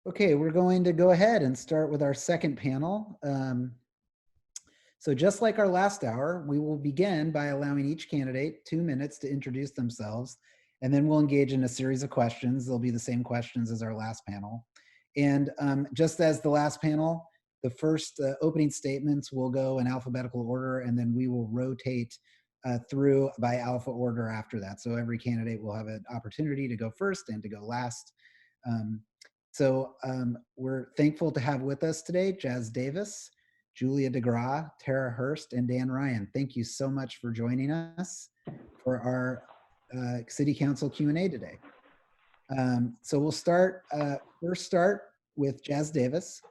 Okay, we're going to go ahead and start with our second panel. So just like our last hour, we will begin by allowing each candidate 2 minutes to introduce themselves, and then we'll engage in a series of questions. They'll be the same questions as our last panel. And just as the last panel, the first opening statements will go in alphabetical order, and then we will rotate through by alpha order after that. So every candidate will have an opportunity to go first and to go last. We're thankful to have with us today Jas Davis, Julia DeGraw, Tera Hurst, and Dan Ryan. Thank you so much for joining us for our City Council Q&A today. So we'll first start with Jas Davis.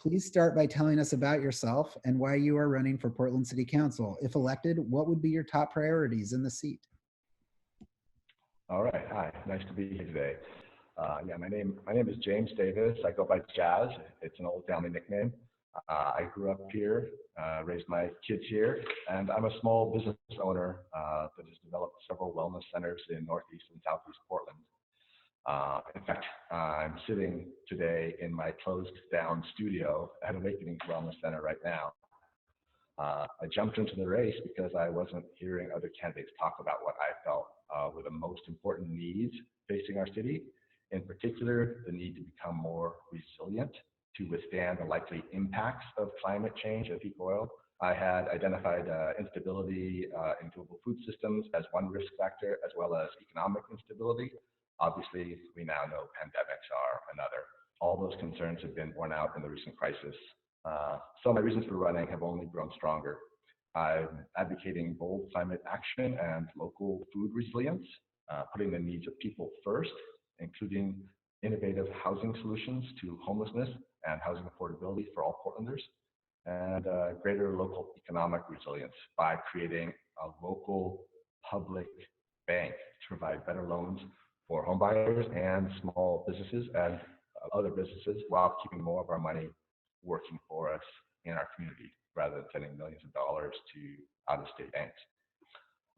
Please start by telling us about yourself and why you are running for Portland City Council. If elected, what would be your top priorities in the seat? All right, hi, nice to be here today. My name is James Davis. I go by Jas. It's an old family nickname. I grew up here, raised my kids here, and I'm a small business owner that has developed several wellness centers in Northeast and Southeast Portland. In fact, I'm sitting today in my closed down studio at Awakening Wellness Center right now. I jumped into the race because I wasn't hearing other candidates talk about what I felt were the most important needs facing our city. In particular, the need to become more resilient to withstand the likely impacts of climate change and peak oil. I had identified instability in global food systems as one risk factor, as well as economic instability. Obviously, we now know pandemics are another. All those concerns have been borne out in the recent crisis. So my reasons for running have only grown stronger. I'm advocating bold climate action and local food resilience, putting the needs of people first, including innovative housing solutions to homelessness and housing affordability for all Portlanders, and greater local economic resilience by creating a local public bank to provide better loans for homebuyers and small businesses and other businesses while keeping more of our money working for us in our community rather than sending millions of dollars to out-of-state banks.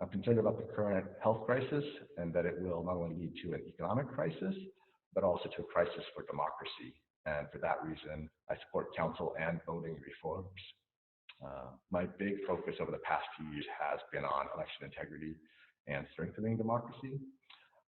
I'm concerned about the current health crisis and that it will not only lead to an economic crisis, but also to a crisis for democracy. And for that reason, I support council and voting reforms. My big focus over the past few years has been on election integrity and strengthening democracy.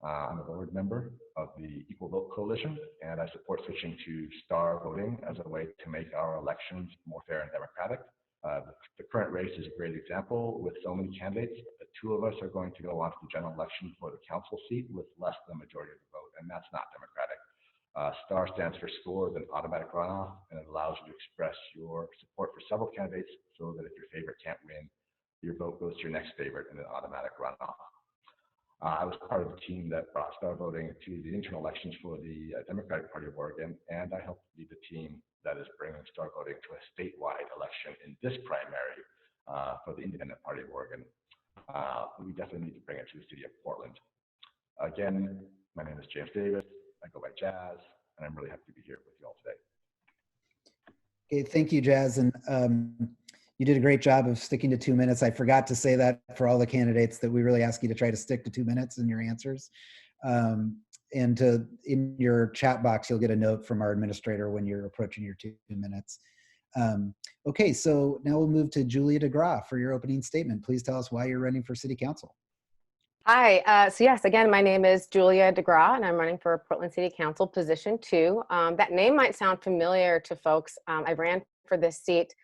I'm a board member of the Equal Vote Coalition, and I support switching to star voting as a way to make our elections more fair and democratic. The current race is a great example with so many candidates. The two of us are going to go on to the general election for the council seat with less than a majority of the vote, and that's not democratic. STAR stands for scored and automatic runoff, and it allows you to express your support for several candidates so that if your favorite can't win, your vote goes to your next favorite in an automatic runoff. I was part of the team that brought star voting to the internal elections for the Democratic Party of Oregon, and I helped lead the team that is bringing star voting to a statewide election in this primary for the Independent Party of Oregon. We definitely need to bring it to the city of Portland. Again, my name is James Davis. I go by Jas, and I'm really happy to be here with you all today. Okay, thank you, Jas. And you did a great job of sticking to 2 minutes. I forgot to say that for all the candidates that we really ask you to try to stick to 2 minutes in your answers. In your chat box, you'll get a note from our administrator when you're approaching your 2 minutes. Okay, so now we'll move to Julia DeGraw for your opening statement. Please tell us why you're running for City Council. Hi, so yes, again, my name is Julia DeGraw, and I'm running for Portland City Council Position 2. That name might sound familiar to folks. I ran for this seat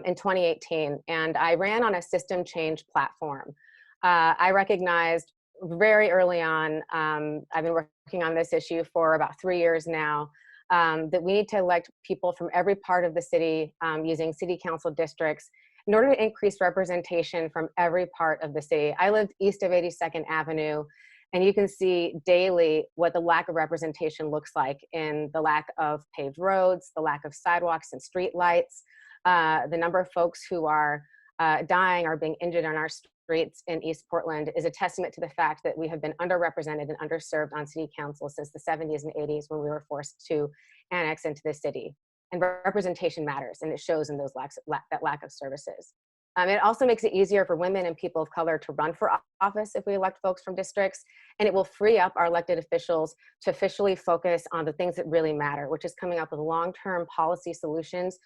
in 2018, and I ran on a system change platform. I recognized very early on, I've been working on this issue for about 3 years now, that we need to elect people from every part of the city using city council districts in order to increase representation from every part of the city. I lived east of 82nd Avenue, and you can see daily what the lack of representation looks like in the lack of paved roads, the lack of sidewalks and street lights, the number of folks who are dying or being injured on our streets in East Portland is a testament to the fact that we have been underrepresented and underserved on city council since the 70s and 80s when we were forced to annex into the city. And representation matters, and it shows in those that lack of services. It also makes it easier for women and people of color to run for office if we elect folks from districts, and it will free up our elected officials to officially focus on the things that really matter, which is coming up with long-term policy solutions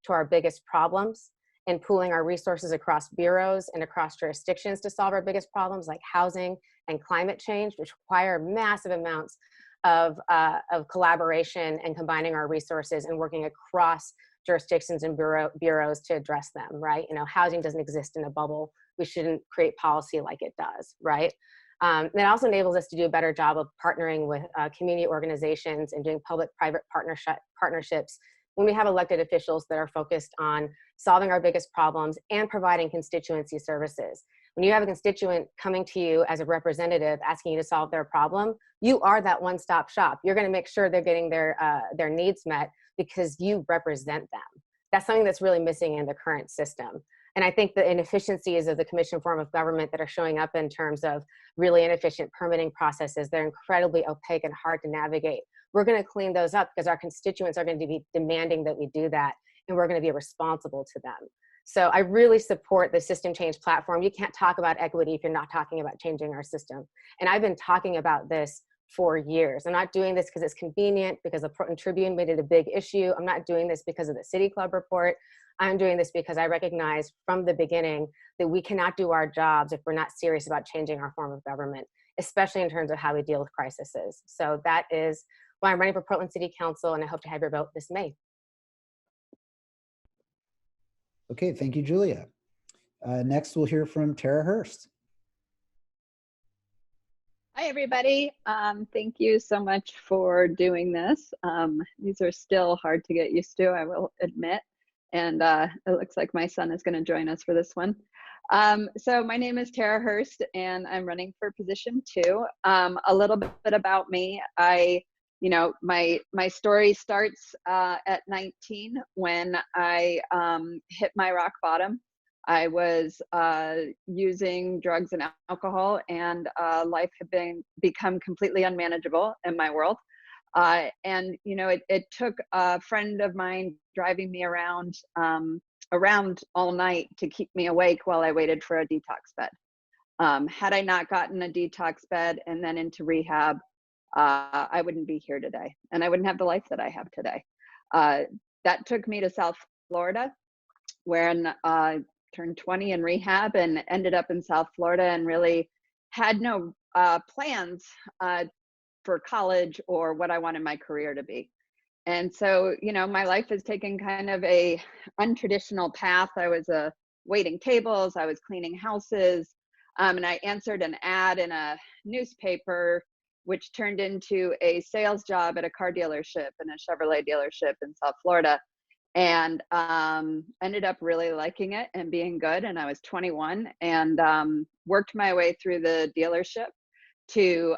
to our biggest problems and pooling our resources across bureaus and across jurisdictions to solve our biggest problems like housing and climate change, which require massive amounts of collaboration and combining our resources and working across jurisdictions and bureaus to address them, right? You know, housing doesn't exist in a bubble. We shouldn't create policy like it does, right? It also enables us to do a better job of partnering with community organizations and doing public-private partnerships when we have elected officials that are focused on solving our biggest problems and providing constituency services. When you have a constituent coming to you as a representative asking you to solve their problem, you are that one-stop shop. You're going to make sure they're getting their needs met because you represent them. That's something that's really missing in the current system. And I think the inefficiencies of the commission form of government that are showing up in terms of really inefficient permitting processes, they're incredibly opaque and hard to navigate. We're going to clean those up because our constituents are going to be demanding that we do that, and we're going to be responsible to them. So I really support the system change platform. You can't talk about equity if you're not talking about changing our system. And I've been talking about this for years. I'm not doing this because it's convenient, because the Portland Tribune made it a big issue. I'm not doing this because of the City Club report. I'm doing this because I recognize from the beginning that we cannot do our jobs if we're not serious about changing our form of government, especially in terms of how we deal with crises. So that is why I'm running for Portland City Council, and I hope to have your vote this May. Okay, thank you, Julia. Next, we'll hear from Tera Hurst. Hi, everybody. Thank you so much for doing this. These are still hard to get used to, I will admit. And it looks like my son is going to join us for this one. So my name is Tera Hurst, and I'm running for position 2. A little bit about me. My story starts at 19 when I hit my rock bottom. I was using drugs and alcohol, and life had become completely unmanageable in my world. It took a friend of mine driving me around all night to keep me awake while I waited for a detox bed. Had I not gotten a detox bed and then into rehab, I wouldn't be here today, and I wouldn't have the life that I have today. That took me to South Florida, where I turned 20 in rehab and ended up in South Florida and really had no plans for college or what I wanted my career to be. And so, my life has taken kind of a untraditional path. I was waiting tables, I was cleaning houses, and I answered an ad in a newspaper, which turned into a sales job at a car dealership and a Chevrolet dealership in South Florida, and ended up really liking it and being good. And I was 21 and worked my way through the dealership to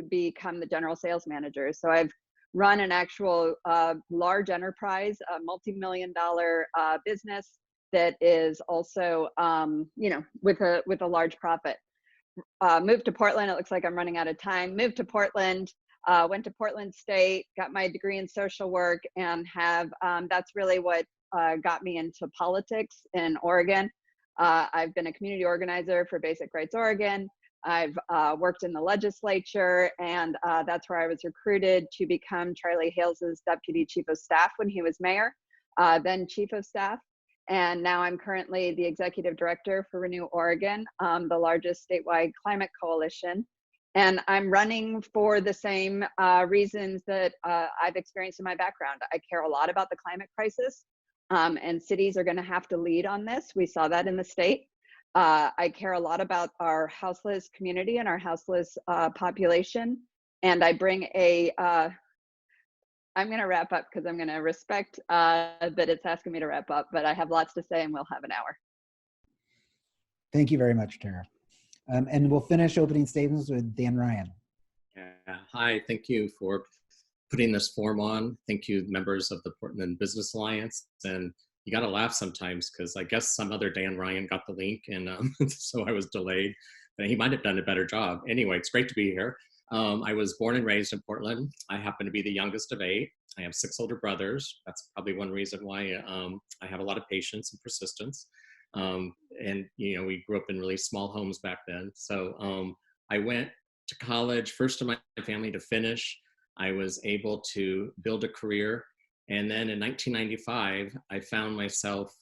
become the general sales manager. So I've run an actual large enterprise, a multi-million-dollar business that is also, with a large profit. Moved to Portland. It looks like I'm running out of time. Moved to Portland, went to Portland State, got my degree in social work, and that's really what got me into politics in Oregon. I've been a community organizer for Basic Rights Oregon. I've worked in the legislature, and that's where I was recruited to become Charlie Hales's deputy chief of staff when he was mayor, then chief of staff. And now I'm currently the executive director for Renew Oregon, the largest statewide climate coalition. And I'm running for the same reasons that I've experienced in my background. I care a lot about the climate crisis, and cities are going to have to lead on this. We saw that in the state. I care a lot about our houseless community and our houseless population. And I bring I'm going to wrap up because I'm going to respect that it's asking me to wrap up, but I have lots to say and we'll have an hour. Thank you very much, Tera. And we'll finish opening statements with Dan Ryan. Yeah. Hi, thank you for putting this form on. Thank you, members of the Portland Business Alliance. And you got to laugh sometimes because I guess some other Dan Ryan got the link, and so I was delayed, but he might have done a better job. Anyway, it's great to be here. I was born and raised in Portland. I happen to be the youngest of 8. I have 6 older brothers. That's probably one reason why I have a lot of patience and persistence. And, you know, we grew up in really small homes back then. So I went to college, first in my family to finish. I was able to build a career. And then in 1995, I found myself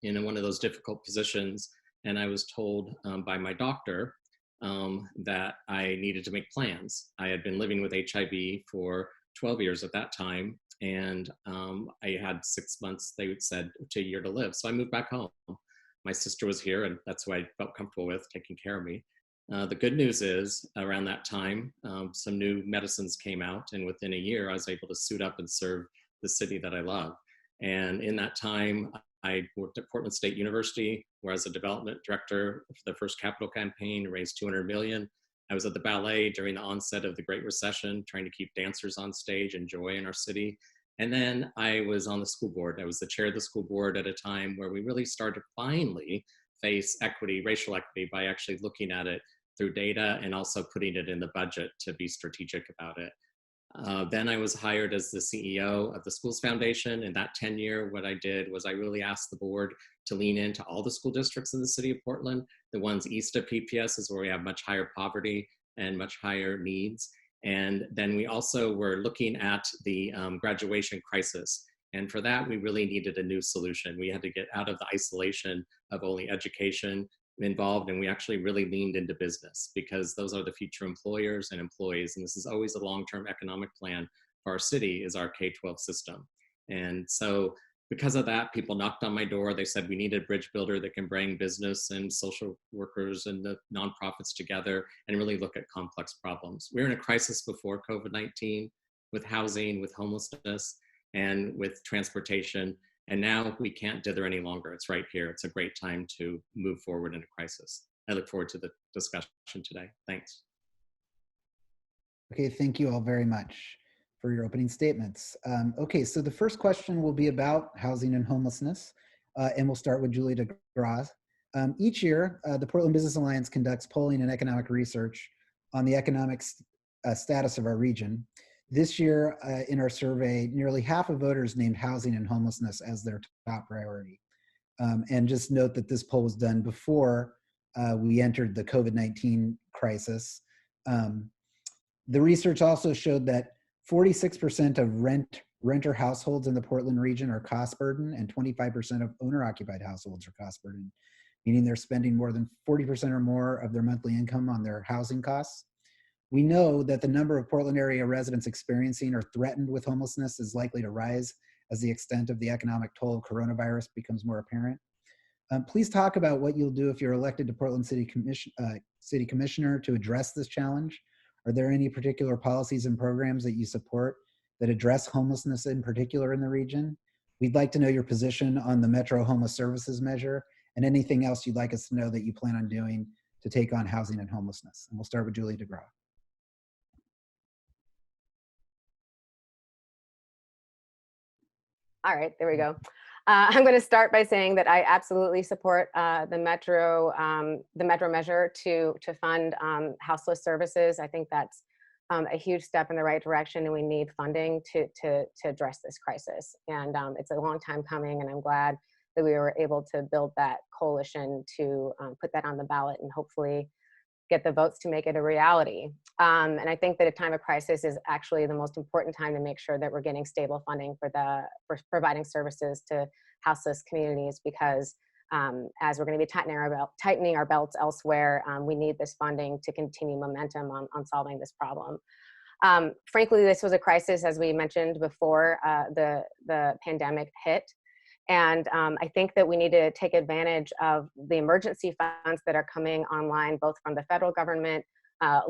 in one of those difficult positions. And I was told by my doctor that I needed to make plans. I had been living with HIV for 12 years at that time. And I had 6 months, they said, to a year to live. So I moved back home. My sister was here, and that's who I felt comfortable with taking care of me. The good news is, around that time, some new medicines came out, and within a year, I was able to suit up and serve the city that I love. And in that time, I worked at Portland State University, where I was a development director for the first capital campaign, raised $200 million. I was at the ballet during the onset of the Great Recession, trying to keep dancers on stage and joy in our city. And then I was on the school board. I was the chair of the school board at a time where we really started to finally face equity, racial equity, by actually looking at it through data and also putting it in the budget to be strategic about it. Then I was hired as the CEO of the Schools Foundation. In that tenure, what I did was I really asked the board to lean into all the school districts in the city of Portland. The ones east of PPS is where we have much higher poverty and much higher needs. And then we also were looking at the graduation crisis. And for that, we really needed a new solution. We had to get out of the isolation of only education involved, and we actually really leaned into business, because those are the future employers and employees. And this is always a long-term economic plan for our city, is our K-12 system. And so because of that, people knocked on my door. They said we need a bridge builder that can bring business and social workers and the nonprofits together and really look at complex problems. We were in a crisis before COVID-19 with housing, with homelessness, and with transportation. And now we can't dither any longer. It's right here. It's a great time to move forward in a crisis. I look forward to the discussion today. Thanks. Okay, thank you all very much for your opening statements. Okay, so the first question will be about housing and homelessness, and we'll start with Julie DeGraw. Each year, the Portland Business Alliance conducts polling and economic research on the economic status of our region. This year, in our survey, nearly half of voters named housing and homelessness as their top priority. And just note that this poll was done before we entered the COVID-19 crisis. The research also showed that 46% of renter households in the Portland region are cost burden, and 25% of owner-occupied households are cost burden, meaning they're spending more than 40% or more of their monthly income on their housing costs. We know that the number of Portland area residents experiencing or threatened with homelessness is likely to rise as the extent of the economic toll of coronavirus becomes more apparent. Please talk about what you'll do if you're elected to Portland City Commissioner to address this challenge. Are there any particular policies and programs that you support that address homelessness in particular in the region? We'd like to know your position on the Metro Homeless Services measure and anything else you'd like us to know that you plan on doing to take on housing and homelessness. And we'll start with Julie DeGraw. All right, there we go. I'm going to start by saying that I absolutely support the Metro measure to fund houseless services. I think that's a huge step in the right direction, and we need funding to address this crisis. And it's a long time coming, and I'm glad that we were able to build that coalition to put that on the ballot and hopefully get the votes to make it a reality. And I think that a time of crisis is actually the most important time to make sure that we're getting stable funding for providing services to houseless communities, because as we're going to be tightening our belts elsewhere, we need this funding to continue momentum on solving this problem. Frankly, this was a crisis, as we mentioned before the pandemic hit. And I think that we need to take advantage of the emergency funds that are coming online, both from the federal government,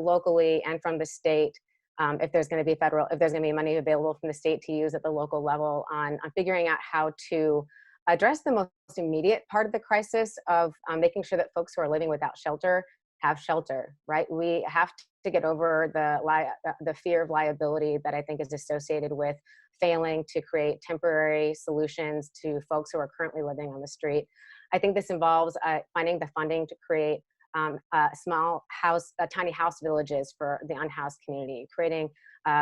locally, and from the state. If there's going to be money available from the state to use at the local level on figuring out how to address the most immediate part of the crisis of making sure that folks who are living without shelter have shelter, right? We have to get over the fear of liability that I think is associated with failing to create temporary solutions to folks who are currently living on the street. I think this involves finding the funding to create tiny house villages for the unhoused community, creating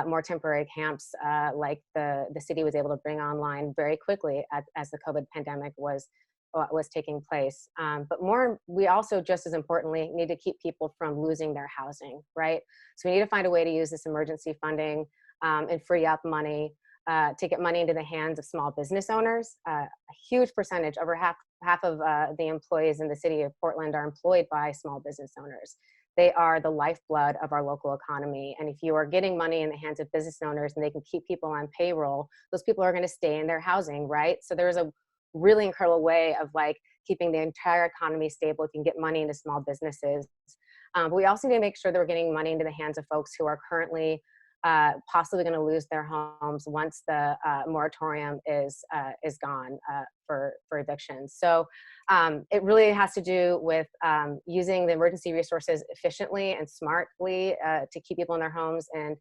more temporary camps like the city was able to bring online very quickly as the COVID pandemic was what was taking place. But we also, just as importantly, need to keep people from losing their housing, right? So we need to find a way to use this emergency funding and free up money to get money into the hands of small business owners. A huge percentage, over half of the employees in the city of Portland are employed by small business owners. They are the lifeblood of our local economy. And if you are getting money in the hands of business owners and they can keep people on payroll, those people are going to stay in their housing, right? So there's a really incredible way of like keeping the entire economy stable. You can get money into small businesses. But we also need to make sure that we're getting money into the hands of folks who are currently possibly going to lose their homes once the moratorium is gone for evictions. So it really has to do with using the emergency resources efficiently and smartly to keep people in their homes and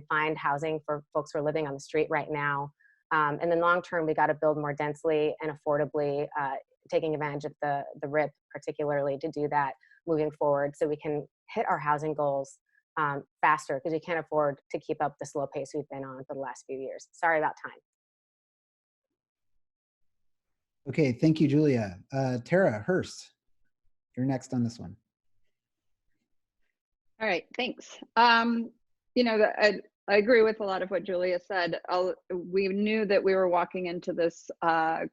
find housing for folks who are living on the street right now. And then long term, we got to build more densely and affordably, taking advantage of the RIP particularly to do that moving forward, so we can hit our housing goals faster, because we can't afford to keep up the slow pace we've been on for the last few years. Sorry about time. Okay, thank you, Julia. Tera Hurst, you're next on this one. All right, thanks. You know, I agree with a lot of what Julia said. We knew that we were walking into this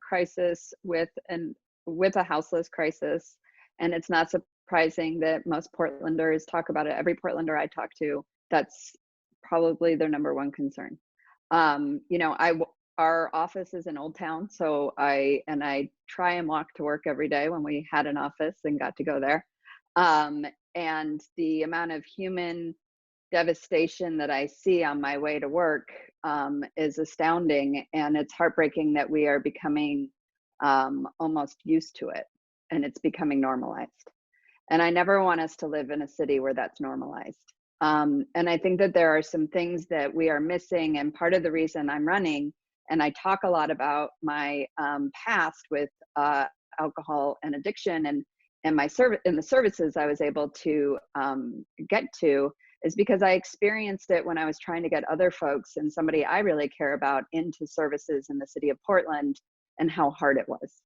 crisis with a houseless crisis, and it's not surprising that most Portlanders talk about it. Every Portlander I talk to, that's probably their number one concern. You know, our office is in Old Town, so I try and walk to work every day when we had an office and got to go there. And the amount of human devastation that I see on my way to work is astounding, and it's heartbreaking that we are becoming almost used to it, and it's becoming normalized. And I never want us to live in a city where that's normalized. And I think that there are some things that we are missing, and part of the reason I'm running, and I talk a lot about my past with alcohol and addiction and my the services I was able to get to, is because I experienced it when I was trying to get other folks and somebody I really care about into services in the city of Portland, and how hard it was.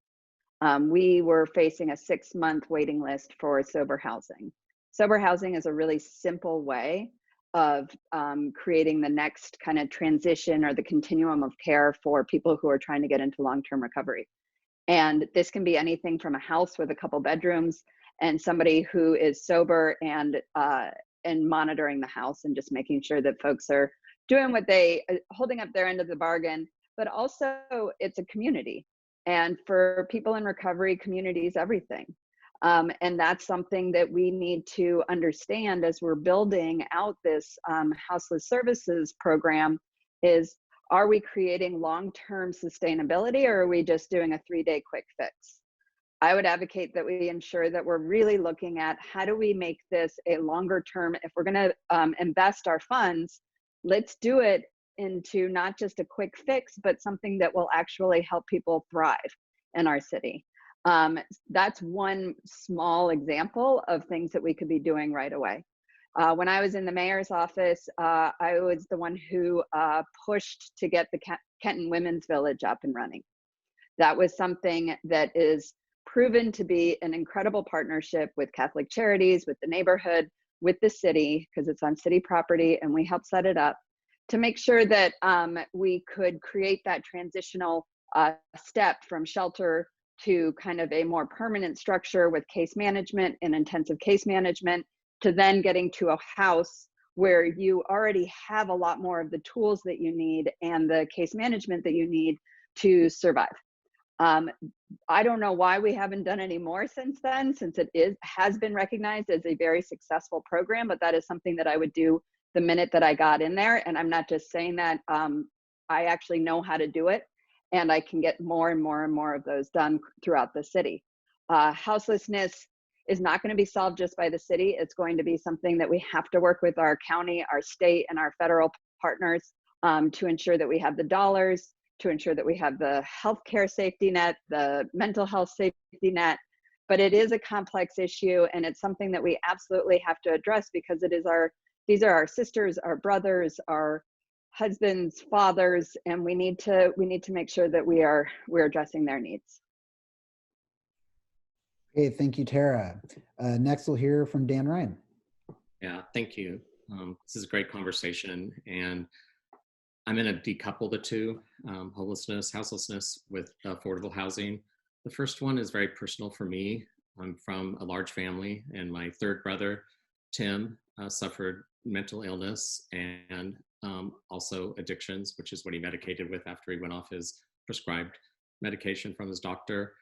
We were facing a 6-month waiting list for sober housing. Sober housing is a really simple way of creating the next kind of transition or the continuum of care for people who are trying to get into long-term recovery. And this can be anything from a house with a couple bedrooms and somebody who is sober and monitoring the house and just making sure that folks are doing what they, holding up their end of the bargain, but also it's a community. And for people in recovery, community is everything. And that's something that we need to understand as we're building out this houseless services program is, are we creating long-term sustainability, or are we just doing a 3-day quick fix? I would advocate that we ensure that we're really looking at how do we make this a longer term. If we're going to invest our funds, let's do it into not just a quick fix, but something that will actually help people thrive in our city. That's one small example of things that we could be doing right away. When I was in the mayor's office, I was the one who pushed to get the Kenton Women's Village up and running. That was something that is proven to be an incredible partnership with Catholic Charities, with the neighborhood, with the city, because it's on city property, and we helped set it up to make sure that we could create that transitional step from shelter to kind of a more permanent structure with case management and intensive case management, to then getting to a house where you already have a lot more of the tools that you need and the case management that you need to survive. I don't know why we haven't done any more since then, since it has been recognized as a very successful program, but that is something that I would do the minute that I got in there. And I'm not just saying that, I actually know how to do it, and I can get more and more and more of those done throughout the city. Houselessness is not going to be solved just by the city. It's going to be something that we have to work with our county, our state, and our federal partners to ensure that we have the dollars, to ensure that we have the healthcare safety net, the mental health safety net. But it is a complex issue, and it's something that we absolutely have to address, because it is these are our sisters, our brothers, our husbands, fathers, and we need to make sure that we're addressing their needs. Okay, thank you, Tara. Next, we'll hear from Dan Ryan. Yeah, thank you. This is a great conversation, and I'm going to decouple the two, homelessness, houselessness with affordable housing. The first one is very personal for me. I'm from a large family, and my third brother, Tim, suffered mental illness and also addictions, which is what he medicated with after he went off his prescribed medication from his doctor.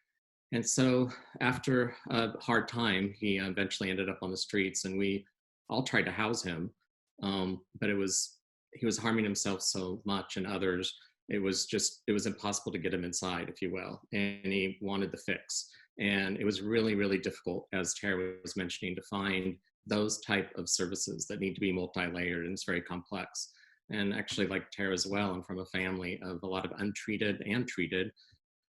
And so after a hard time, he eventually ended up on the streets, and we all tried to house him. But he was harming himself so much and others. It was impossible to get him inside, if you will. And he wanted the fix. And it was really, really difficult, as Tara was mentioning, to find those type of services that need to be multi-layered, and it's very complex. And actually, like Tara as well, I'm from a family of a lot of untreated and treated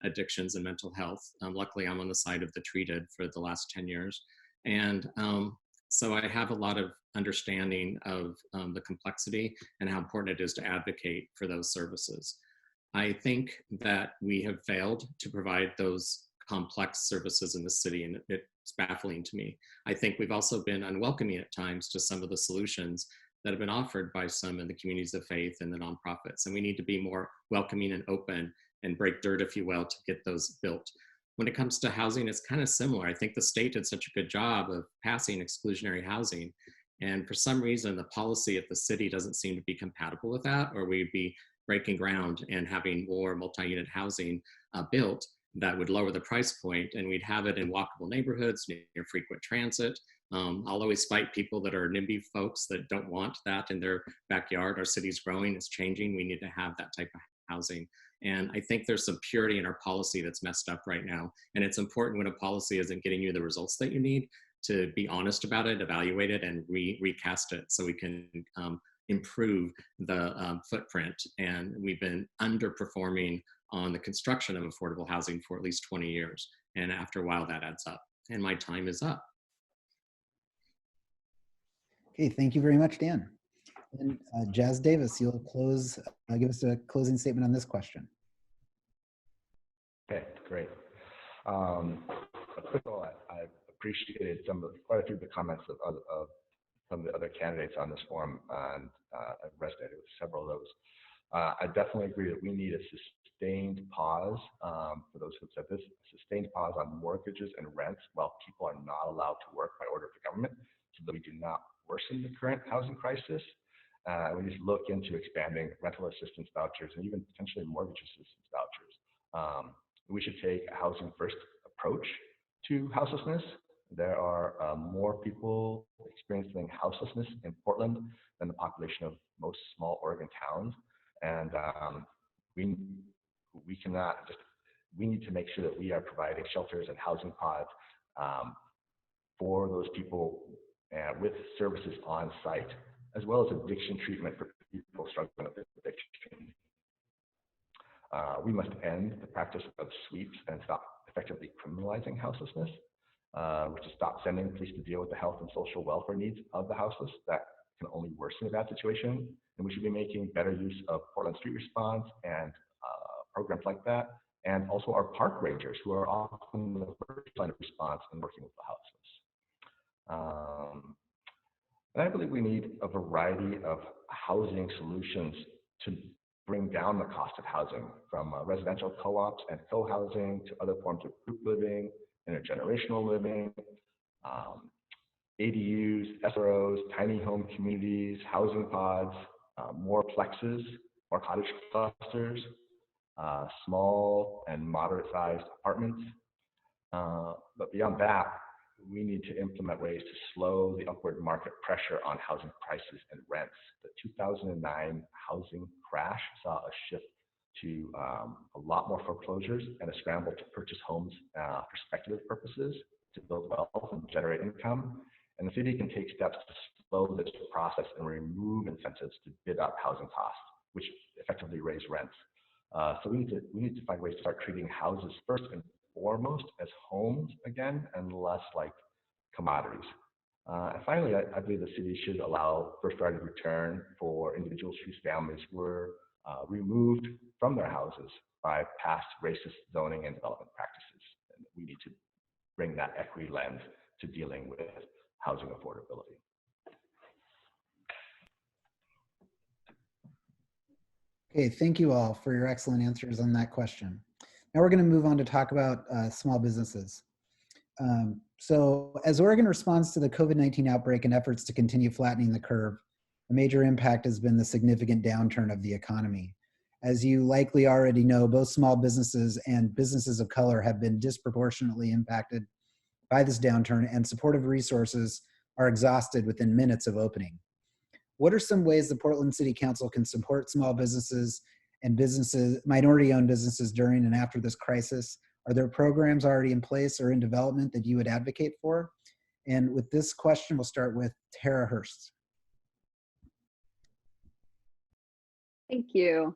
addictions and mental health. Luckily, I'm on the side of the treated for the last 10 years. And so I have a lot of understanding of the complexity and how important it is to advocate for those services. I think that we have failed to provide those complex services in the city, and it's baffling to me. I think we've also been unwelcoming at times to some of the solutions that have been offered by some in the communities of faith and the nonprofits, and we need to be more welcoming and open and break dirt, if you will, to get those built. When it comes to housing, it's kind of similar. I think the state did such a good job of passing exclusionary housing. And for some reason, the policy at the city doesn't seem to be compatible with that, or we'd be breaking ground and having more multi-unit housing built that would lower the price point, and we'd have it in walkable neighborhoods near frequent transit. I'll always fight people that are NIMBY folks that don't want that in their backyard. Our city's growing, it's changing. We need to have that type of housing. And I think there's some purity in our policy that's messed up right now. And it's important when a policy isn't getting you the results that you need to be honest about it, evaluate it, and recast it so we can improve the footprint. And we've been underperforming on the construction of affordable housing for at least 20 years. And after a while, that adds up. And my time is up. Okay, thank you very much, Dan. And Jas Davis, you'll give us a closing statement on this question. Okay, great. First of all, I appreciated quite a few of the comments of some of the other candidates on this forum, and I resonated with several of those. I definitely agree that we need a sustained pause, for those who have said this, a sustained pause on mortgages and rents while people are not allowed to work by order of the government, so that we do not worsen the current housing crisis. We need to look into expanding rental assistance vouchers and even potentially mortgage assistance vouchers. We should take a housing first approach to houselessness. There are more people experiencing houselessness in Portland than the population of most small Oregon towns. And we need to make sure that we are providing shelters and housing pods for those people with services on site, as well as addiction treatment for people struggling with addiction. We must end the practice of sweeps and stop effectively criminalizing houselessness, which is stop sending police to deal with the health and social welfare needs of the houseless. That can only worsen a bad situation. And we should be making better use of Portland Street Response and programs like that, and also our park rangers, who are often the first line of response in working with the houseless. And I believe we need a variety of housing solutions to bring down the cost of housing, from residential co-ops and co-housing to other forms of group living, intergenerational living, ADUs, SROs, tiny home communities, housing pods, more plexes, more cottage clusters, small and moderate-sized apartments. But beyond that, we need to implement ways to slow the upward market pressure on housing prices and rents. The 2009 housing crash saw a shift to a lot more foreclosures and a scramble to purchase homes for speculative purposes, to build wealth and generate income. And the city can take steps to slow this process and remove incentives to bid up housing costs, which effectively raise rents. So we need to find ways to start treating houses first and foremost as homes again, and less like commodities. And finally, I believe the city should allow first right of return for individuals whose families were removed from their houses by past racist zoning and development practices. And we need to bring that equity lens to dealing with housing affordability. Okay, thank you all for your excellent answers on that question. Now we're going to move on to talk about small businesses. So as Oregon responds to the COVID-19 outbreak and efforts to continue flattening the curve, a major impact has been the significant downturn of the economy. As you likely already know, both small businesses and businesses of color have been disproportionately impacted by this downturn, and supportive resources are exhausted within minutes of opening. What are some ways the Portland City Council can support small businesses and minority-owned businesses during and after this crisis? Are there programs already in place or in development that you would advocate for? And with this question, we'll start with Tera Hurst. Thank you.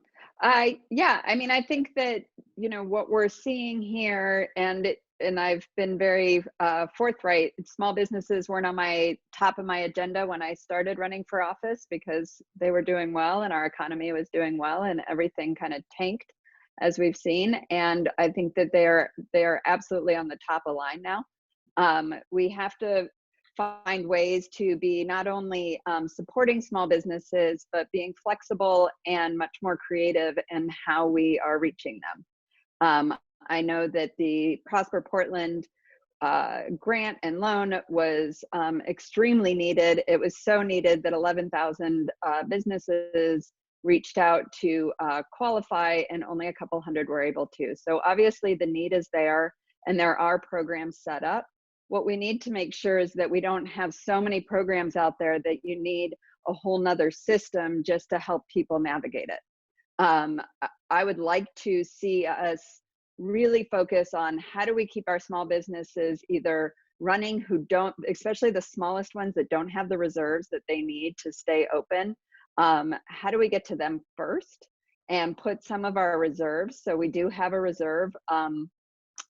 Yeah, I mean, I think that, you know, what we're seeing here, and I've been very forthright, small businesses weren't on my top of my agenda when I started running for office because they were doing well and our economy was doing well, and everything kind of tanked, as we've seen. And I think that they're absolutely on the top of line now. We have to find ways to be not only supporting small businesses, but being flexible and much more creative in how we are reaching them. I know that the Prosper Portland grant and loan was extremely needed. It was so needed that 11,000 businesses reached out to qualify, and only a couple hundred were able to. So obviously the need is there, and there are programs set up. What we need to make sure is that we don't have so many programs out there that you need a whole nother system just to help people navigate it. I would like to see us really focus on how do we keep our small businesses either running, who don't, especially the smallest ones that don't have the reserves that they need to stay open. How do we get to them first and put some of our reserves? So we do have a reserve.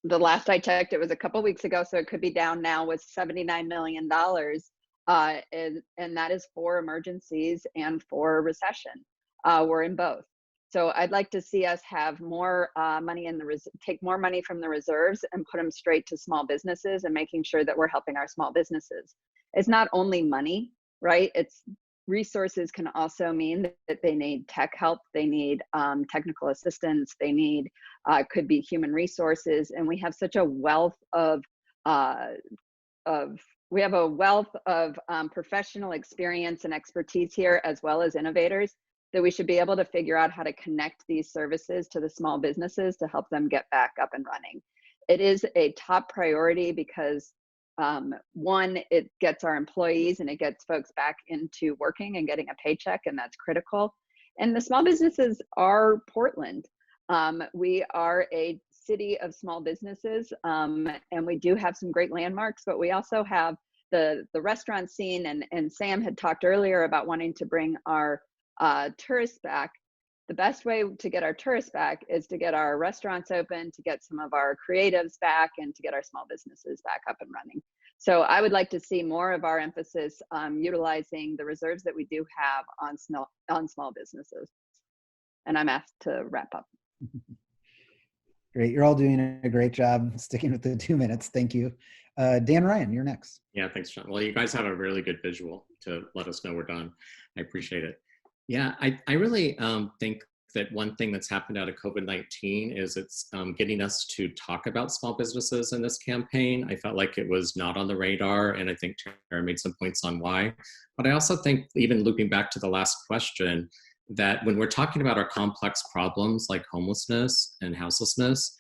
The last I checked, it was a couple weeks ago, so it could be down now, with $79 million. And that is for emergencies and for recession. We're in both. So I'd like to see us have more money in the take more money from the reserves and put them straight to small businesses, and making sure that we're helping our small businesses. It's not only money, right? It's resources can also mean that they need tech help, they need technical assistance, they need could be human resources, and we have such a wealth of professional experience and expertise here, as well as innovators, that we should be able to figure out how to connect these services to the small businesses to help them get back up and running. It is a top priority because one, it gets our employees and it gets folks back into working and getting a paycheck, and that's critical. And the small businesses are Portland. We are a city of small businesses, and we do have some great landmarks, but we also have the restaurant scene, and Sam had talked earlier about wanting to bring our tourists back. The best way to get our tourists back is to get our restaurants open, to get some of our creatives back, and to get our small businesses back up and running. So I would like to see more of our emphasis utilizing the reserves that we do have on small businesses. And I'm asked to wrap up. Great. You're all doing a great job sticking with the 2 minutes. Thank you. Dan Ryan, you're next. Yeah, thanks, John. Well, you guys have a really good visual to let us know we're done. I appreciate it. Yeah, I really think that one thing that's happened out of COVID-19 is it's getting us to talk about small businesses in this campaign. I felt like it was not on the radar, and I think Tara made some points on why. But I also think, even looping back to the last question, that when we're talking about our complex problems like homelessness and houselessness,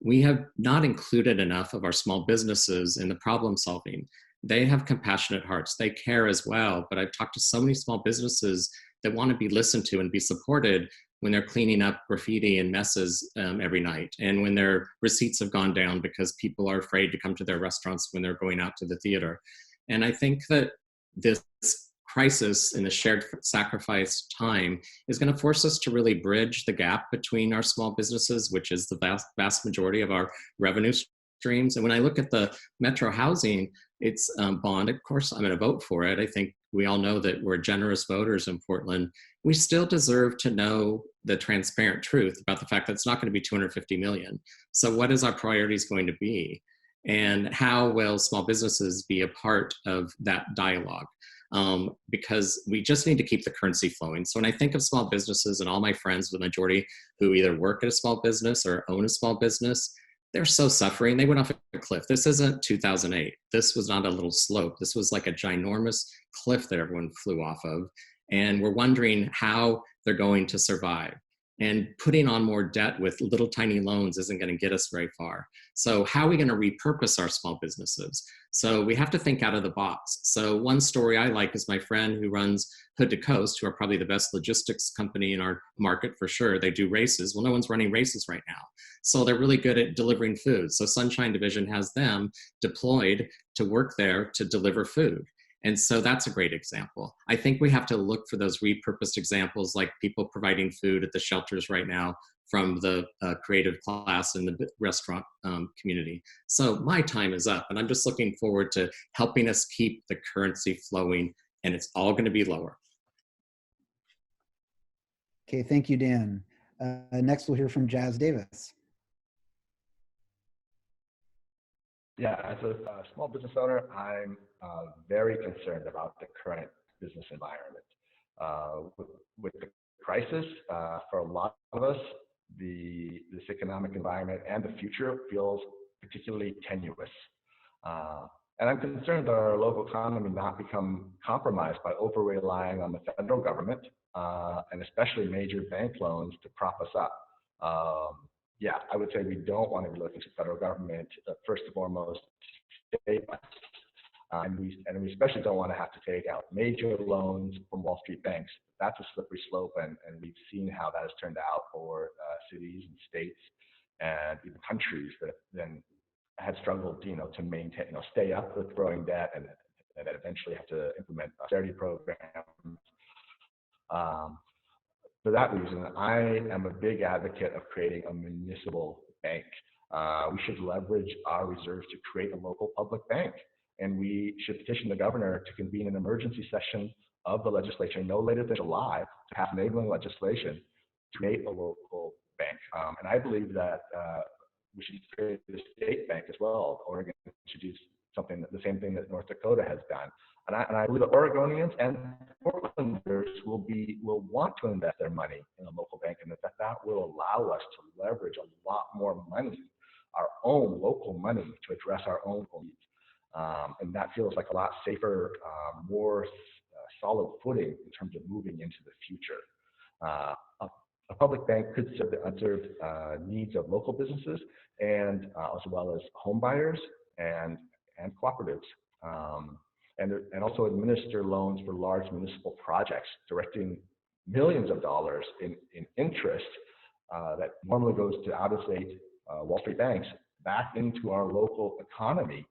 we have not included enough of our small businesses in the problem solving. They have compassionate hearts, they care as well, but I've talked to so many small businesses that want to be listened to and be supported when they're cleaning up graffiti and messes every night, and when their receipts have gone down because people are afraid to come to their restaurants when they're going out to the theater. And I think that this crisis in the shared sacrifice time is going to force us to really bridge the gap between our small businesses, which is the vast majority of our revenue streams. And when I look at the Metro Housing, it's bond, of course, I'm going to vote for it. I think we all know that we're generous voters in Portland. We still deserve to know the transparent truth about the fact that it's not going to be 250 million. So what is our priorities going to be? And how will small businesses be a part of that dialogue? Because we just need to keep the currency flowing. So when I think of small businesses and all my friends, the majority who either work at a small business or own a small business, they're so suffering. They went off a cliff. This isn't 2008. This was not a little slope. This was like a ginormous cliff that everyone flew off of. And we're wondering how they're going to survive. And putting on more debt with little tiny loans isn't going to get us very far. So how are we going to repurpose our small businesses? So we have to think out of the box. So one story I like is my friend who runs Hood to Coast, who are probably the best logistics company in our market for sure. They do races. Well, no one's running races right now. So they're really good at delivering food. So Sunshine Division has them deployed to work there to deliver food. And so that's a great example. I think we have to look for those repurposed examples, like people providing food at the shelters right now from the creative class in the restaurant community. So my time is up, and I'm just looking forward to helping us keep the currency flowing, and it's all going to be lower. Okay, thank you, Dan. Next, we'll hear from Jas Davis. Yeah, as a small business owner, I'm very concerned about the current business environment. With the crisis, for a lot of us, this economic environment and the future feels particularly tenuous. And I'm concerned that our local economy not become compromised by over-relying on the federal government, and especially major bank loans to prop us up. Yeah, I would say we don't want to be looking to the federal government, first and foremost, to save us. And we especially don't want to have to take out major loans from Wall Street banks. That's a slippery slope, and we've seen how that has turned out for cities and states and even countries that then had struggled, to maintain, stay up with growing debt, and that eventually have to implement austerity programs. For that reason, I am a big advocate of creating a municipal bank. We should leverage our reserves to create a local public bank. And we should petition the governor to convene an emergency session of the legislature no later than July to pass enabling legislation to create a local bank. And I believe that we should create a state bank as well. Oregon should do something, the same thing that North Dakota has done. And I believe that Oregonians and Portlanders will want to invest their money in a local bank, and that will allow us to leverage a lot more money, our own local money, to address our own needs. And that feels like a lot safer, more solid footing in terms of moving into the future. A public bank could serve the unserved needs of local businesses, and as well as home buyers and cooperatives. And also administer loans for large municipal projects, directing millions of dollars in interest that normally goes to out-of-state Wall Street banks back into our local economy,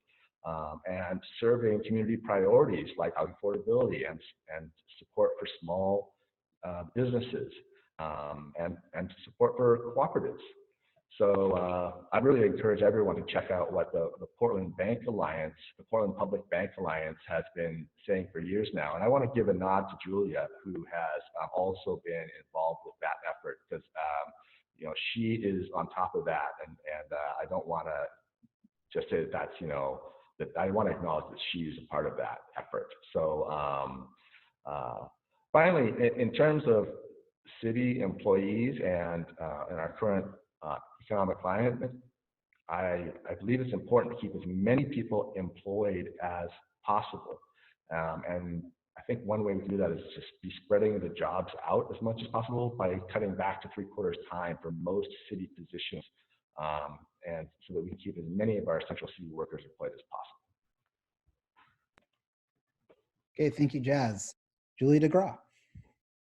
and serving community priorities like affordability and support for small businesses, and support for cooperatives. So I really encourage everyone to check out what the Portland Bank Alliance, the Portland Public Bank Alliance, has been saying for years now. And I want to give a nod to Julia, who has also been involved with that effort, because she is on top of that, and I don't want to just say that's that I want to acknowledge that she's a part of that effort. So finally, in terms of city employees and our current economic climate, I believe it's important to keep as many people employed as possible. And I think one way we do that is just be spreading the jobs out as much as possible by cutting back to 3/4 time for most city positions, and so that we can keep as many of our essential city workers employed as possible. Okay, thank you, Jas. Julie DeGraw.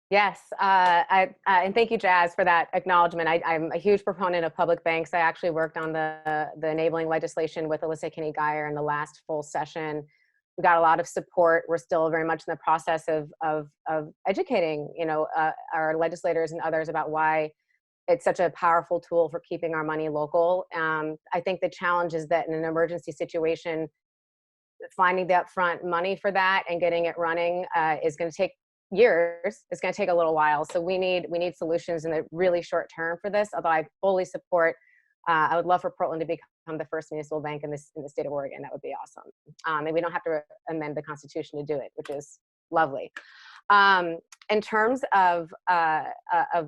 Yes, and thank you, Jas, for that acknowledgement. I'm a huge proponent of public banks. I actually worked on the enabling legislation with Alyssa Kinney-Geyer in the last full session. We got a lot of support. We're still very much in the process of educating, our legislators and others about why it's such a powerful tool for keeping our money local. I think the challenge is that in an emergency situation, finding the upfront money for that and getting it running is going to take years. It's going to take a little while. So we need solutions in the really short term for this, although I fully support, I would love for Portland to become become the first municipal bank in the state of Oregon. That would be awesome. And we don't have to amend the Constitution to do it, which is lovely. In terms of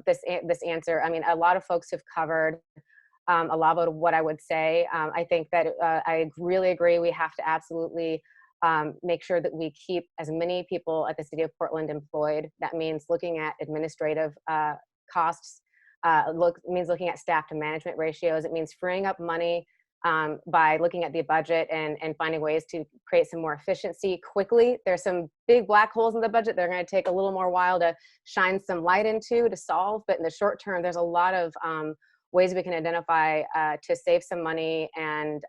this answer, I mean, a lot of folks have covered a lot of what I would say. I think that I really agree. We have to absolutely make sure that we keep as many people at the City of Portland employed. That means looking at administrative costs. Means looking at staff to management ratios. It means freeing up money by looking at the budget and finding ways to create some more efficiency quickly. There's some big black holes in the budget that are going to take a little more while to shine some light into to solve. But in the short term, there's a lot of ways we can identify to save some money and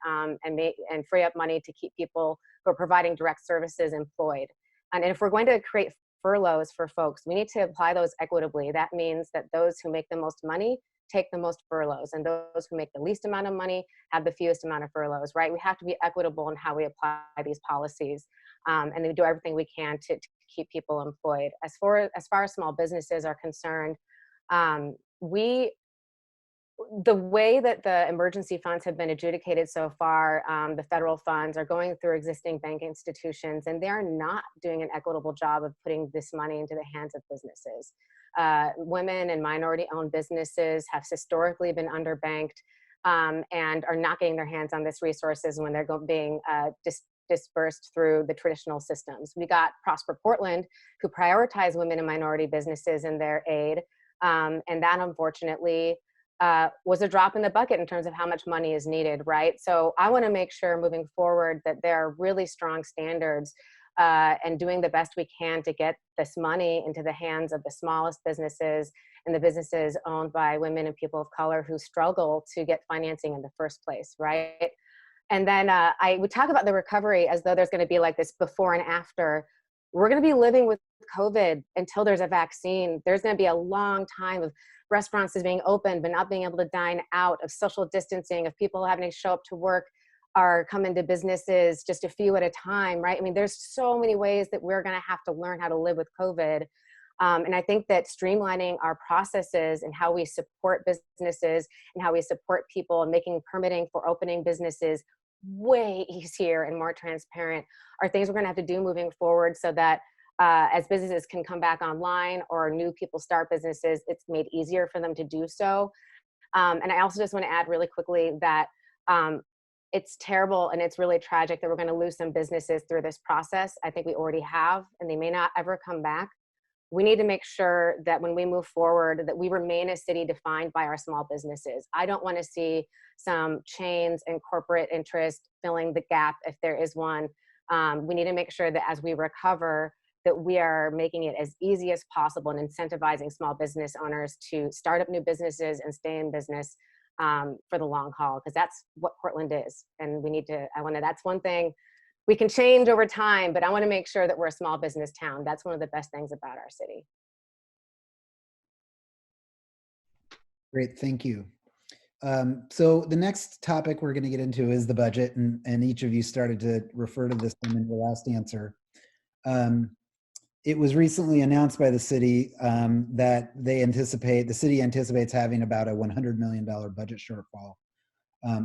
free up money to keep people who are providing direct services employed. And if we're going to create furloughs for folks, we need to apply those equitably. That means that those who make the most money take the most furloughs, and those who make the least amount of money have the fewest amount of furloughs, right? We have to be equitable in how we apply these policies, and we do everything we can to keep people employed. As far as small businesses are concerned, the way that the emergency funds have been adjudicated so far, the federal funds are going through existing bank institutions, and they're not doing an equitable job of putting this money into the hands of businesses. Women and minority-owned businesses have historically been underbanked and are not getting their hands on these resources when they're being dispersed through the traditional systems. We got Prosper Portland, who prioritize women and minority businesses in their aid, and that unfortunately was a drop in the bucket in terms of how much money is needed, right? So I want to make sure moving forward that there are really strong standards and doing the best we can to get this money into the hands of the smallest businesses and the businesses owned by women and people of color who struggle to get financing in the first place, right? And then I would talk about the recovery as though there's going to be like this before and after. We're going to be living with COVID until there's a vaccine. There's going to be a long time of restaurants being open but not being able to dine out, of social distancing, of people having to show up to work or come into businesses just a few at a time, right? I mean, there's so many ways that we're going to have to learn how to live with COVID. And I think that streamlining our processes and how we support businesses and how we support people and making permitting for opening businesses way easier and more transparent are things we're going to have to do moving forward, so that as businesses can come back online or new people start businesses, it's made easier for them to do so. And I also just want to add really quickly that it's terrible and it's really tragic that we're going to lose some businesses through this process. I think we already have, and they may not ever come back. We need to make sure that when we move forward, that we remain a city defined by our small businesses. I don't want to see some chains and corporate interest filling the gap if there is one. We need to make sure that as we recover, that we are making it as easy as possible and incentivizing small business owners to start up new businesses and stay in business for the long haul, because that's what Portland is. And we need to, that's one thing we can change over time, but I want to make sure that we're a small business town. That's one of the best things about our city. Great, thank you. So the next topic we're going to get into is the budget, and each of you started to refer to this in your last answer. It was recently announced by the city that the city anticipates having about a $100 million budget shortfall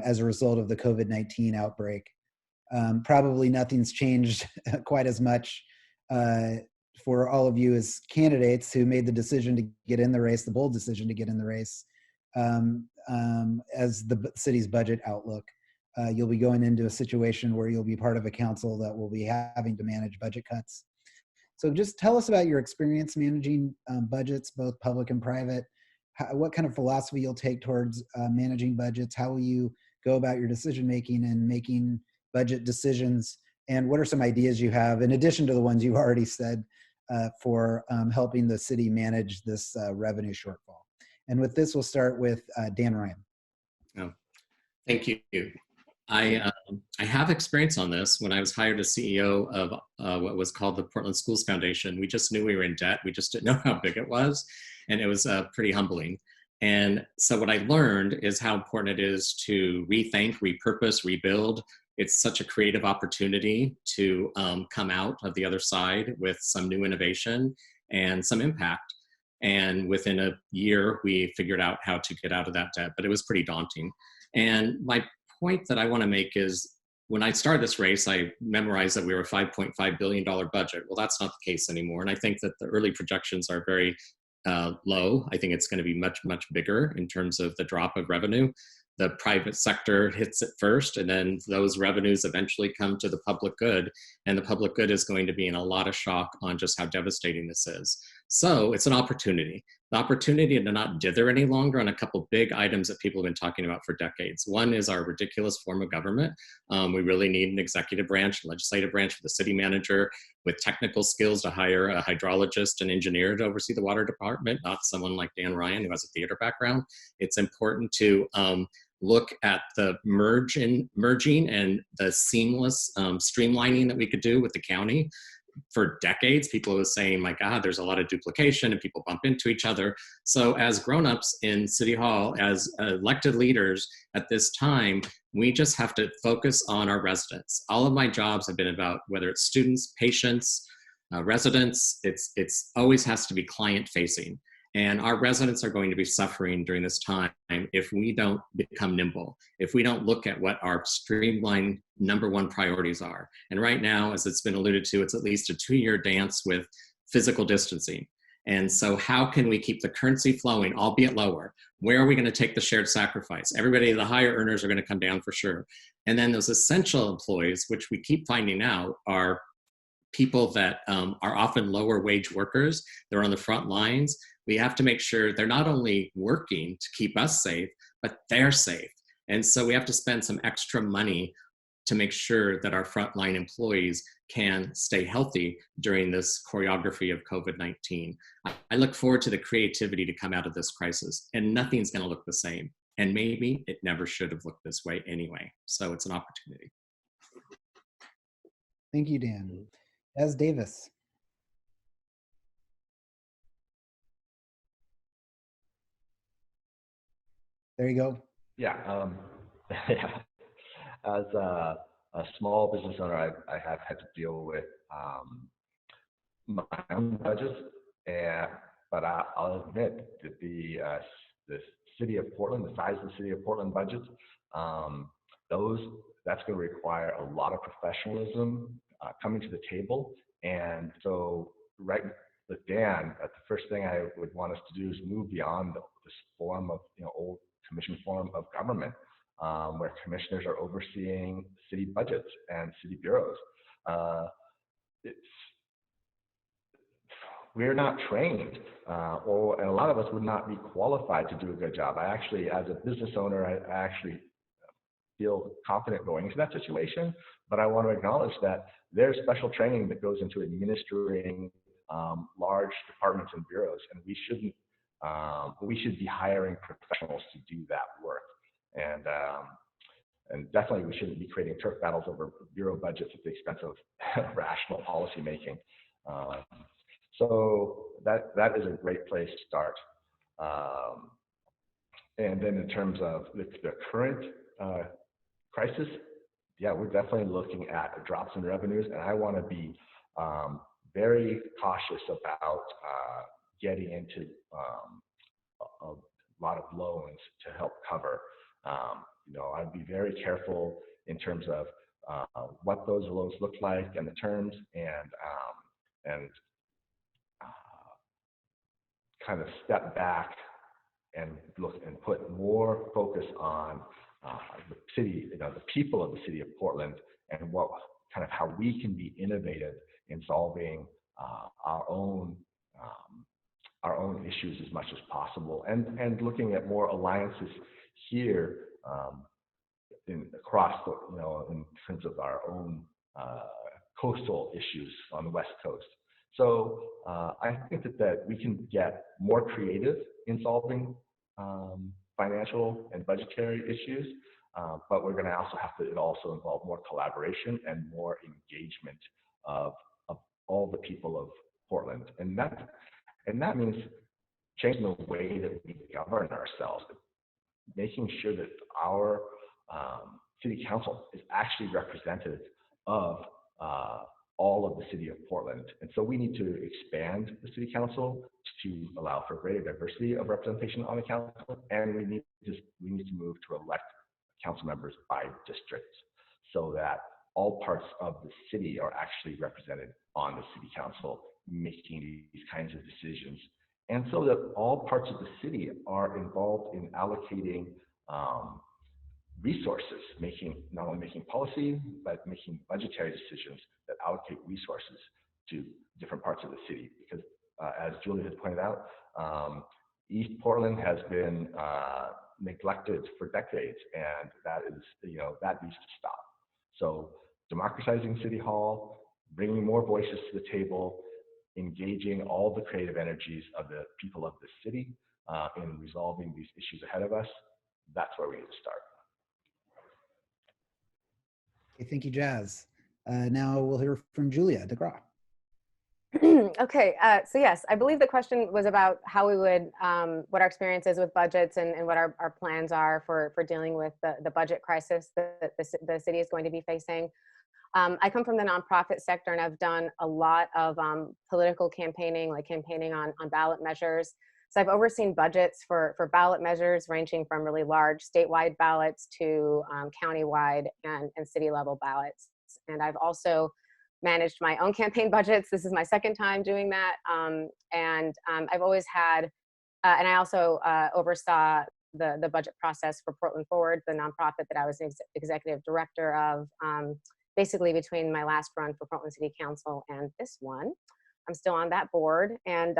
as a result of the COVID-19 outbreak. Probably nothing's changed quite as much for all of you as candidates who made the decision to get in the race, the bold decision to get in the race, as the city's budget outlook. You'll be going into a situation where you'll be part of a council that will be having to manage budget cuts. So just tell us about your experience managing budgets, both public and private. What kind of philosophy you'll take towards managing budgets? How will you go about your decision-making and making budget decisions? And what are some ideas you have, in addition to the ones you've already said, for helping the city manage this revenue shortfall? And with this, we'll start with Dan Ryan. Oh, thank you. I have experience on this. When I was hired as CEO of what was called the Portland Schools Foundation, we just knew we were in debt. We just didn't know how big it was. And it was pretty humbling. And so what I learned is how important it is to rethink, repurpose, rebuild. It's such a creative opportunity to come out of the other side with some new innovation and some impact. And within a year, we figured out how to get out of that debt, but it was pretty daunting. And my point that I want to make is when I started this race, I memorized that we were a $5.5 billion budget. Well, that's not the case anymore. And I think that the early projections are very low. I think it's going to be much, much bigger in terms of the drop of revenue. The private sector hits it first, and then those revenues eventually come to the public good. And the public good is going to be in a lot of shock on just how devastating this is. So it's an opportunity. The opportunity to not dither any longer on a couple big items that people have been talking about for decades. One is our ridiculous form of government. We really need an executive branch, legislative branch with a city manager with technical skills to hire a hydrologist and engineer to oversee the water department, not someone like Dan Ryan who has a theater background. It's important to look at the merging and the seamless streamlining that we could do with the county. For decades, people were saying, my God, there's a lot of duplication and people bump into each other. So as grownups in City Hall, as elected leaders at this time, we just have to focus on our residents. All of my jobs have been about whether it's students, patients, residents, it's always has to be client facing. And our residents are going to be suffering during this time if we don't become nimble, if we don't look at what our streamlined #1 priorities are. And right now, as it's been alluded to, it's at least a 2-year dance with physical distancing. And so how can we keep the currency flowing, albeit lower? Where are we going to take the shared sacrifice? Everybody, the higher earners are going to come down for sure. And then those essential employees, which we keep finding out are people that are often lower wage workers. They're on the front lines. We have to make sure they're not only working to keep us safe, but they're safe. And so we have to spend some extra money to make sure that our frontline employees can stay healthy during this choreography of COVID-19. I look forward to the creativity to come out of this crisis, and nothing's going to look the same. And maybe it never should have looked this way anyway. So it's an opportunity. Thank you, Dan. Jas Davis. There you go. Yeah. Yeah. As a small business owner, I have had to deal with my own budgets, but I'll admit that the city of Portland, the size of the city of Portland budgets, that's going to require a lot of professionalism coming to the table. And so, right with Dan, the first thing I would want us to do is move beyond this form of old commission form of government, where commissioners are overseeing city budgets and city bureaus. We're not trained, and a lot of us would not be qualified to do a good job. I actually, as a business owner, I actually feel confident going into that situation, but I want to acknowledge that there's special training that goes into administering large departments and bureaus, and we should be hiring professionals to do that work. And definitely we shouldn't be creating turf battles over bureau budgets at the expense of rational policy making. So that is a great place to start. And then in terms of the current crisis, yeah, we're definitely looking at drops in revenues, and I want to be very cautious about getting into a lot of loans to help cover. I'd be very careful in terms of what those loans look like and the terms, and kind of step back and look and put more focus on the city, the people of the city of Portland, and how we can be innovative in solving our own issues as much as possible, and looking at more alliances here across in terms of our own coastal issues on the West Coast. So I think that we can get more creative in solving financial and budgetary issues, but we're going to also have to also involve more collaboration and more engagement of all the people of Portland, and that means changing the way that we govern ourselves, making sure that our city council is actually representative of all of the city of Portland. And so we need to expand the city council to allow for greater diversity of representation on the council, and we need to move to elect council members by district, so that all parts of the city are actually represented on the city council making these kinds of decisions, and so that all parts of the city are involved in allocating resources, not only making policy, but making budgetary decisions that allocate resources to different parts of the city. Because as Julia has pointed out, East Portland has been neglected for decades, and that is, that needs to stop. So democratizing City Hall, bringing more voices to the table, engaging all the creative energies of the people of the city in resolving these issues ahead of us, that's where we need to start. Okay, thank you, Jas. Now we'll hear from Julia DeGraw. Okay, so yes, I believe the question was about how we would, what our experience is with budgets and what our plans are for dealing with the budget crisis that the city is going to be facing. I come from the nonprofit sector, and I've done a lot of political campaigning, like campaigning on ballot measures. So I've overseen budgets for ballot measures ranging from really large statewide ballots to countywide and city level ballots. And I've also managed my own campaign budgets. This is my second time doing that. I've always had, and I also oversaw the budget process for Portland Forward, the nonprofit that I was executive director of, basically between my last run for Portland City Council and this one. I'm still on that board and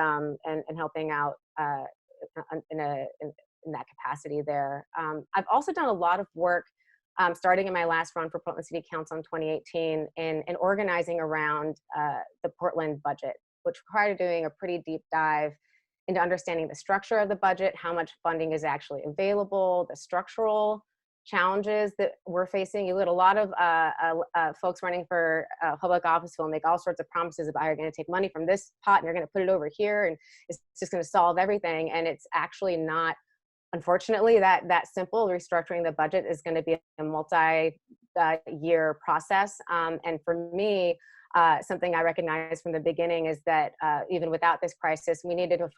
helping out in that capacity there. I've also done a lot of work starting in my last run for Portland City Council in 2018 in organizing around the Portland budget, which required doing a pretty deep dive into understanding the structure of the budget, how much funding is actually available, the structural challenges that we're facing. You get a lot of folks running for public office who will make all sorts of promises about how you're going to take money from this pot and you're going to put it over here and it's just going to solve everything. And it's actually not, unfortunately, that simple. Restructuring the budget is going to be a multi-year process. And for me, something I recognized from the beginning is that even without this crisis, we needed to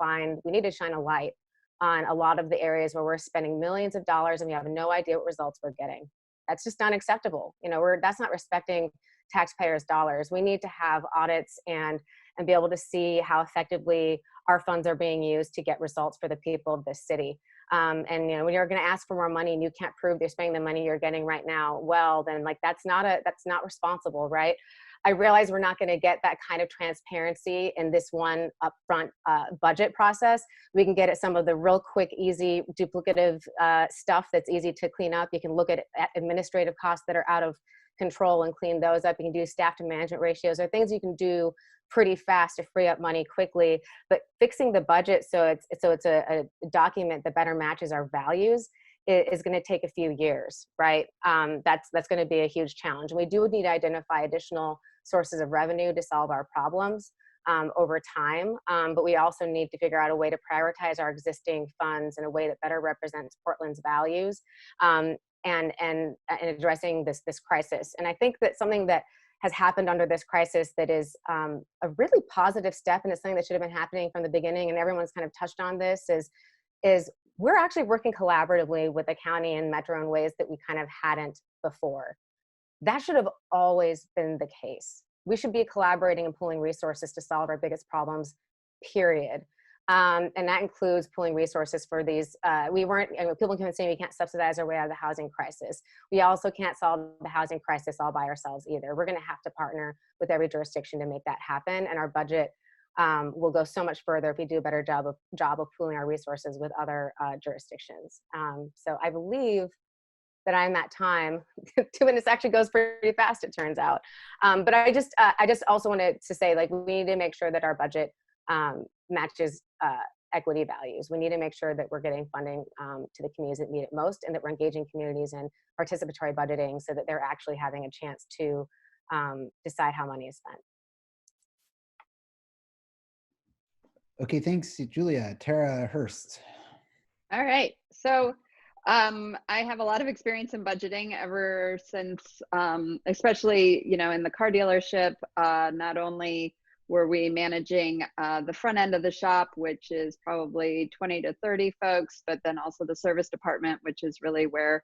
shine a light on a lot of the areas where we're spending millions of dollars and we have no idea what results we're getting. That's just unacceptable. That's not respecting taxpayers' dollars. We need to have audits and be able to see how effectively our funds are being used to get results for the people of this city. When you're going to ask for more money and you can't prove you're spending the money you're getting right now, well, then that's not responsible, right? I realize we're not going to get that kind of transparency in this one upfront budget process. We can get at some of the real quick, easy, duplicative stuff that's easy to clean up. You can look at administrative costs that are out of control and clean those up. You can do staff to management ratios. There are things you can do pretty fast to free up money quickly. But fixing the budget so it's a document that better matches our values is going to take a few years, right? That's going to be a huge challenge. And we do need to identify additional sources of revenue to solve our problems over time. But we also need to figure out a way to prioritize our existing funds in a way that better represents Portland's values and addressing this crisis. And I think that something that has happened under this crisis that is a really positive step, and it's something that should have been happening from the beginning, and everyone's kind of touched on this, is we're actually working collaboratively with the county and Metro in ways that we kind of hadn't before. That should have always been the case. We should be collaborating and pooling resources to solve our biggest problems, period. And that includes pooling resources for these. People can say we can't subsidize our way out of the housing crisis. We also can't solve the housing crisis all by ourselves either. We're going to have to partner with every jurisdiction to make that happen. And our budget will go so much further if we do a better job of pooling our resources with other jurisdictions. So I believe that I'm at time. 2 minutes actually goes pretty fast, it turns out. But I just also wanted to say, like, we need to make sure that our budget matches equity values. We need to make sure that we're getting funding to the communities that need it most, and that we're engaging communities in participatory budgeting so that they're actually having a chance to decide how money is spent. Okay, thanks, Julia. Tera Hurst. All right. So I have a lot of experience in budgeting ever since, especially, in the car dealership. Not only were we managing the front end of the shop, which is probably 20 to 30 folks, but then also the service department, which is really where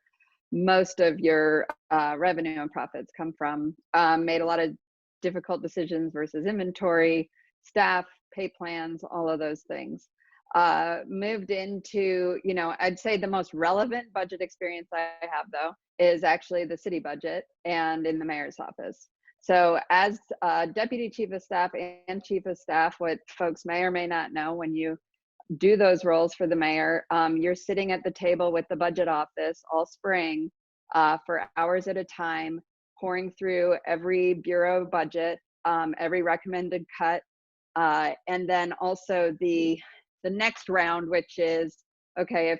most of your revenue and profits come from. Made a lot of difficult decisions versus inventory, staff, pay plans, all of those things. Moved into, you know, I'd say the most relevant budget experience I have though is actually the city budget and in the mayor's office. So as deputy chief of staff and chief of staff, what folks may or may not know, when you do those roles for the mayor, you're sitting at the table with the budget office all spring for hours at a time, pouring through every bureau budget, every recommended cut, and then also the next round, which is, okay, if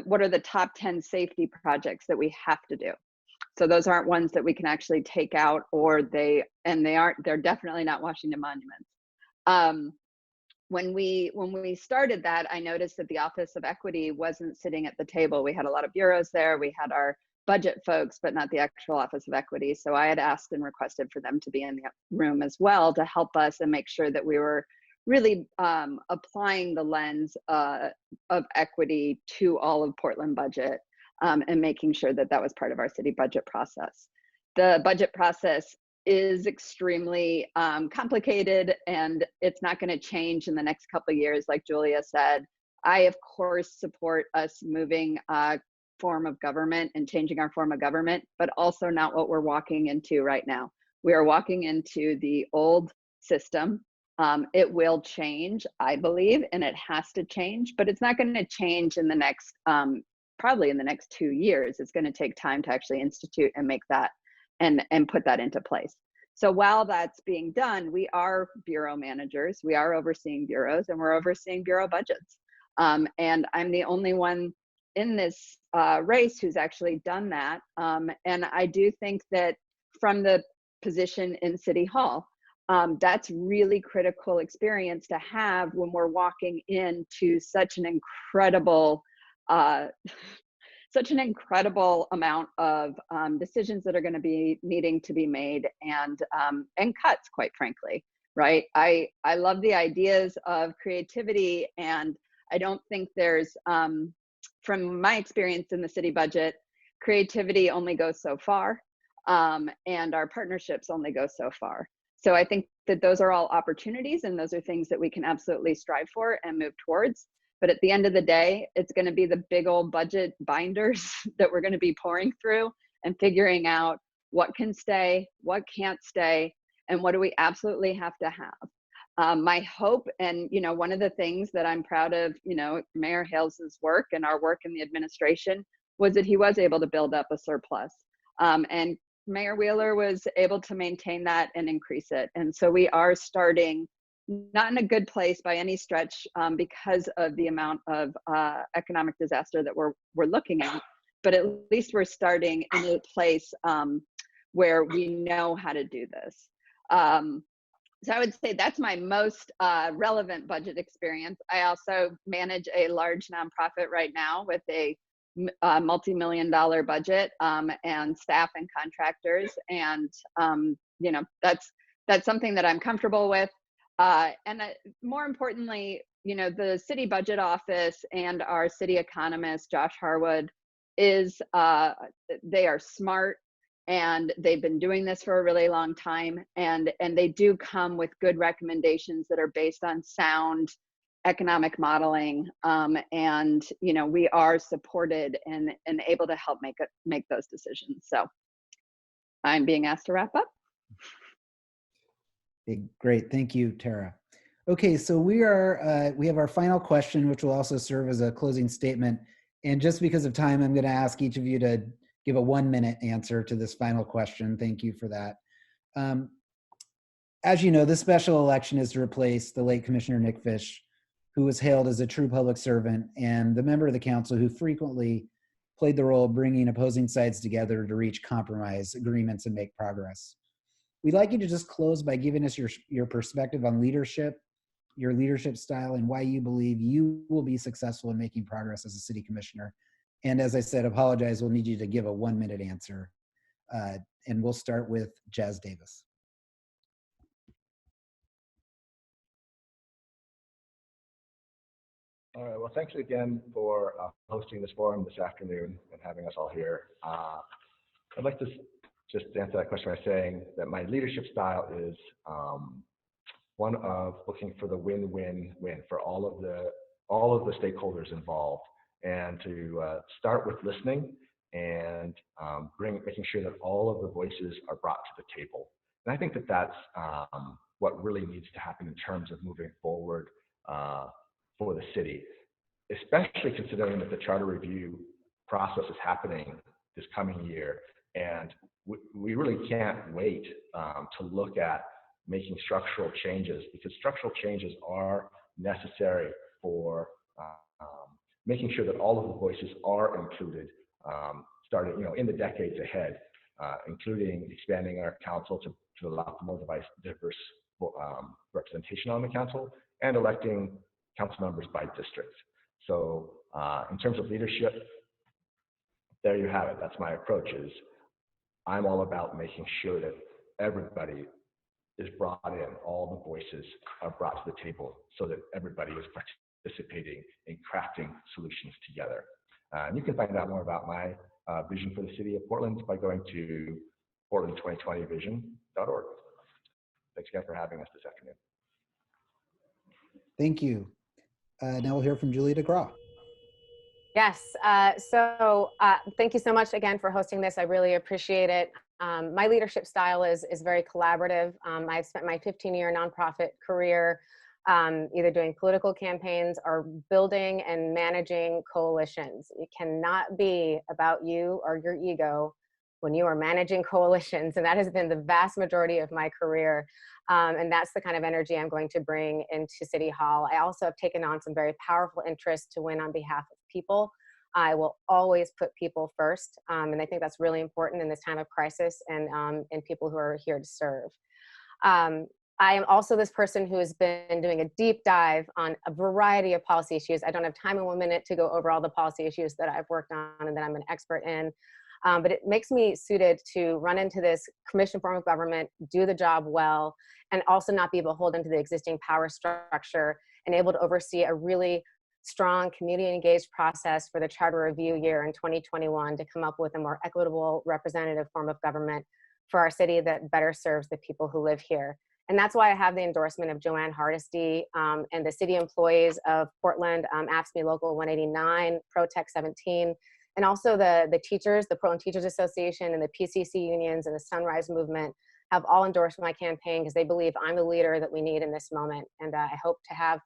what are the top 10 safety projects that we have to do? So those aren't ones that we can actually take out, or they're definitely not Washington monuments. When we started that, I noticed that the Office of Equity wasn't sitting at the table. We had a lot of bureaus there. We had our budget folks, but not the actual Office of Equity. So I had asked and requested for them to be in the room as well to help us and make sure that we were really applying the lens of equity to all of Portland budget, and making sure that that was part of our city budget process. The budget process is extremely complicated, and it's not going to change in the next couple of years, like Julia said. I, of course, support us moving form of government and changing our form of government, but also not what we're walking into right now. We are walking into the old system. It will change, I believe, and it has to change, but it's not going to change in the next, probably in the next 2 years. It's going to take time to actually institute and make that and put that into place. So while that's being done, we are bureau managers. We are overseeing bureaus, and we're overseeing bureau budgets. And I'm the only one in this race who's actually done that. And I do think that from the position in City Hall, that's really critical experience to have when we're walking into such an incredible amount of decisions that are going to be needing to be made, and cuts, quite frankly, right? I love the ideas of creativity, and I don't think there's, from my experience in the city budget, creativity only goes so far, and our partnerships only go so far. So I think that those are all opportunities, and those are things that we can absolutely strive for and move towards. But at the end of the day, it's going to be the big old budget binders that we're going to be pouring through and figuring out what can stay, what can't stay, and what do we absolutely have to have. My hope, and you know, one of the things that I'm proud of, you know, Mayor Hales's work and our work in the administration was that he was able to build up a surplus, and Mayor Wheeler was able to maintain that and increase it. And so we are starting not in a good place by any stretch, because of the amount of economic disaster that we're looking at, but at least we're starting in a place where we know how to do this. So I would say that's my most relevant budget experience. I also manage a large nonprofit right now with a multi-million-dollar budget, and staff and contractors, and you know, that's something that I'm comfortable with. And more importantly, you know, the city budget office and our city economist, Josh Harwood, is they are smart, and they've been doing this for a really long time, and they do come with good recommendations that are based on sound economic modeling, and you know, we are supported and able to help make those decisions. So I'm being asked to wrap up. Great, thank you, Tara. Okay, so we have our final question, which will also serve as a closing statement. And just because of time, I'm going to ask each of you to give a 1-minute answer to this final question. Thank you for that. As you know, this special election is to replace the late Commissioner Nick Fish, who was hailed as a true public servant and the member of the council who frequently played the role of bringing opposing sides together to reach compromise agreements and make progress. We'd like you to just close by giving us your perspective on leadership, your leadership style, and why you believe you will be successful in making progress as a city commissioner. And as I said, apologize, we'll need you to give a 1-minute answer. And we'll start with Jas Davis. All right, well, thanks again for hosting this forum this afternoon and having us all here. I'd like to just answer that question by saying that my leadership style is one of looking for the win-win-win for all of the stakeholders involved, and to start with listening and making sure that all of the voices are brought to the table. And I think that that's what really needs to happen in terms of moving forward for the city, especially considering that the charter review process is happening this coming year. And we really can't wait to look at making structural changes, because structural changes are necessary for making sure that all of the voices are included, starting in the decades ahead, including expanding our council to allow for more diverse representation on the council, and electing council members by district. So in terms of leadership, there you have it. That's my approach. Is I'm all about making sure that everybody is brought in, all the voices are brought to the table, so that everybody is participating in crafting solutions together. And you can find out more about my vision for the city of Portland by going to portland2020vision.org. Thanks again for having us this afternoon. Thank you. Now we'll hear from Julia DeGraw. Yes, so thank you so much again for hosting this. I really appreciate it. My leadership style is very collaborative. I've spent my 15-year nonprofit career either doing political campaigns or building and managing coalitions. It cannot be about you or your ego when you are managing coalitions, and that has been the vast majority of my career. And that's the kind of energy I'm going to bring into City Hall. I also have taken on some very powerful interests to win on behalf of people. I will always put people first, and I think that's really important in this time of crisis, and people who are here to serve. I am also this person who has been doing a deep dive on a variety of policy issues. I don't have time in 1 minute to go over all the policy issues that I've worked on and that I'm an expert in, but it makes me suited to run into this commission form of government, do the job well, and also not be beholden to the existing power structure, and able to oversee a really strong community engaged process for the charter review year in 2021 to come up with a more equitable representative form of government for our city that better serves the people who live here. And that's why I have the endorsement of Joanne Hardesty and the city employees of Portland, AFSCME Local 189, ProTech 17, and also the teachers, the Portland Teachers Association and the PCC unions and the Sunrise Movement have all endorsed my campaign because they believe I'm the leader that we need in this moment. And I hope to have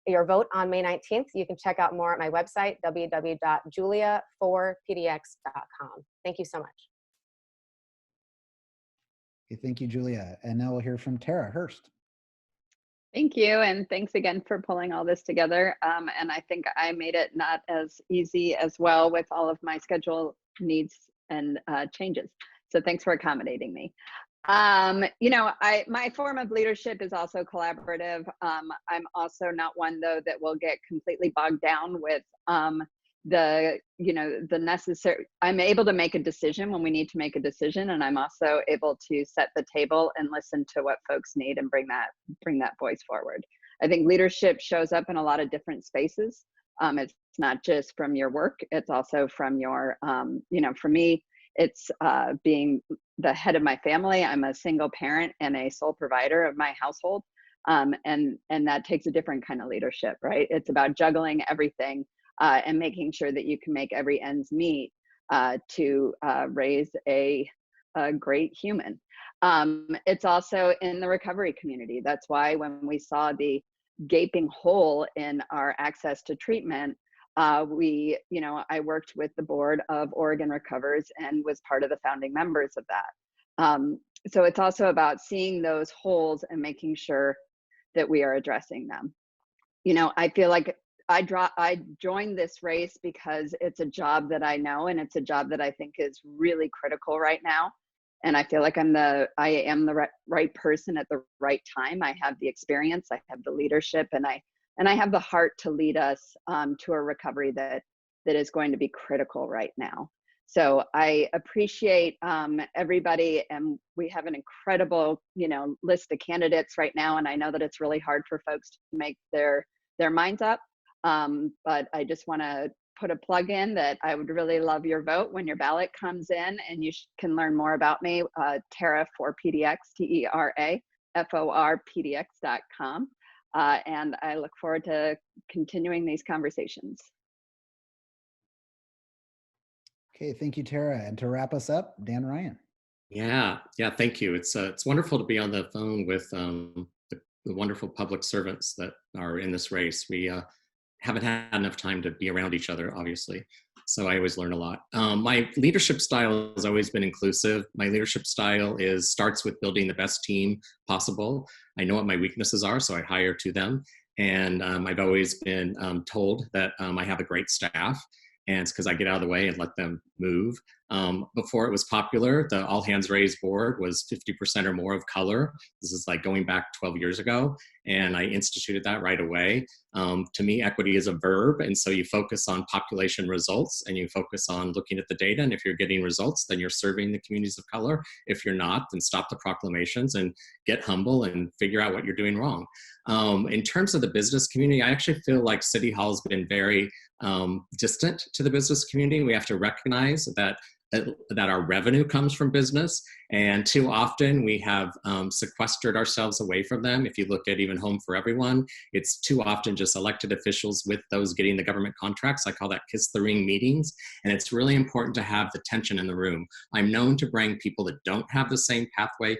your vote on May 19th. You can check out more at my website, www.julia4pdx.com. Thank you so much. Okay, thank you, Julia. And now we'll hear from Tera Hurst. Thank you, and thanks again for pulling all this together. And I think I made it not as easy as well with all of my schedule needs and changes. So thanks for accommodating me. My form of leadership is also collaborative. I'm also not one though that will get completely bogged down with the necessary. I'm able to make a decision when we need to make a decision, and I'm also able to set the table and listen to what folks need and bring that voice forward. I think leadership shows up in a lot of different spaces. It's not just from your work, it's also from your for me, it's being the head of my family. I'm a single parent and a sole provider of my household, and that takes a different kind of leadership, right? It's about juggling everything and making sure that you can make every ends meet to raise a great human. It's also in the recovery community. That's why when we saw the gaping hole in our access to treatment, I worked with the board of Oregon Recovers and was part of the founding members of that. So it's also about seeing those holes and making sure that we are addressing them. I feel like I joined this race because it's a job that I know, and it's a job that I think is really critical right now. And I feel like I am the right person at the right time. I have the experience, I have the leadership, and I have the heart to lead us to a recovery that is going to be critical right now. So I appreciate everybody, and we have an incredible list of candidates right now, and I know that it's really hard for folks to make their minds up. But I just want to put a plug in that I would really love your vote when your ballot comes in, and you can learn more about me, Tera for PDX, TeraForPDX.com. And I look forward to continuing these conversations. Okay, thank you, Tara. And to wrap us up, Dan Ryan. Yeah, thank you. It's wonderful to be on the phone with the wonderful public servants that are in this race. We haven't had enough time to be around each other, obviously. So I always learn a lot. My leadership style has always been inclusive. My leadership style starts with building the best team possible. I know what my weaknesses are, so I hire to them. And I've always been told that I have a great staff. And it's because I get out of the way and let them move. Before it was popular, the all hands raised board was 50% or more of color. This is like going back 12 years ago. And I instituted that right away. To me, equity is a verb. And so you focus on population results and you focus on looking at the data. And if you're getting results, then you're serving the communities of color. If you're not, then stop the proclamations and get humble and figure out what you're doing wrong. In terms of the business community, I actually feel like City Hall has been very distant to the business community. We have to recognize that our revenue comes from business, and too often we have sequestered ourselves away from them. If you look at even Home for Everyone, it's too often just elected officials with those getting the government contracts. I call that kiss the ring meetings, and it's really important to have the tension in the room. I'm known to bring people that don't have the same pathway,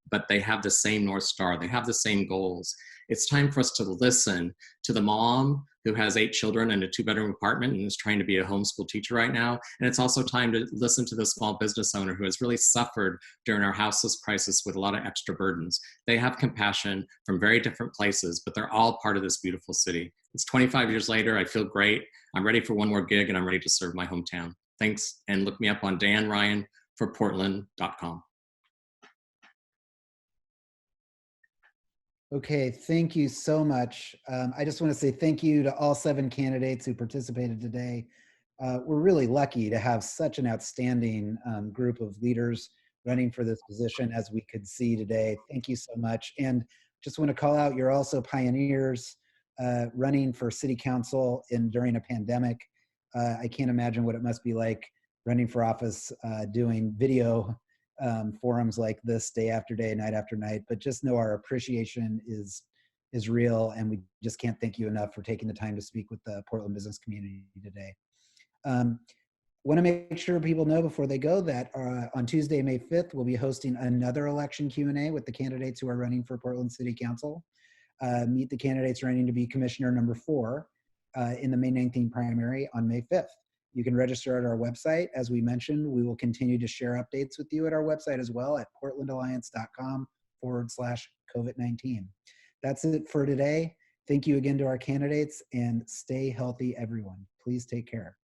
but they have the same North Star. They have the same goals. It's time for us to listen to the mom who has 8 children in a 2-bedroom apartment and is trying to be a homeschool teacher right now. And it's also time to listen to the small business owner who has really suffered during our houseless crisis with a lot of extra burdens. They have compassion from very different places, but they're all part of this beautiful city. It's 25 years later. I feel great. I'm ready for one more gig and I'm ready to serve my hometown. Thanks. And look me up on danryanforportland.com. Okay, thank you so much. I just want to say thank you to all 7 candidates who participated today. We're really lucky to have such an outstanding group of leaders running for this position, as we could see today. Thank you so much. And just want to call out, you're also pioneers running for city council during a pandemic. I can't imagine what it must be like running for office doing video forums like this day after day, night after night, but just know our appreciation is real, and we just can't thank you enough for taking the time to speak with the Portland business community today. Want to make sure people know before they go that on Tuesday, May 5th, we'll be hosting another election Q&A with the candidates who are running for Portland City Council. Meet the candidates running to be Commissioner number 4 in the May 19 primary on May 5th. You can register at our website. As we mentioned, we will continue to share updates with you at our website as well at portlandalliance.com/COVID-19. That's it for today. Thank you again to our candidates, and stay healthy, everyone. Please take care.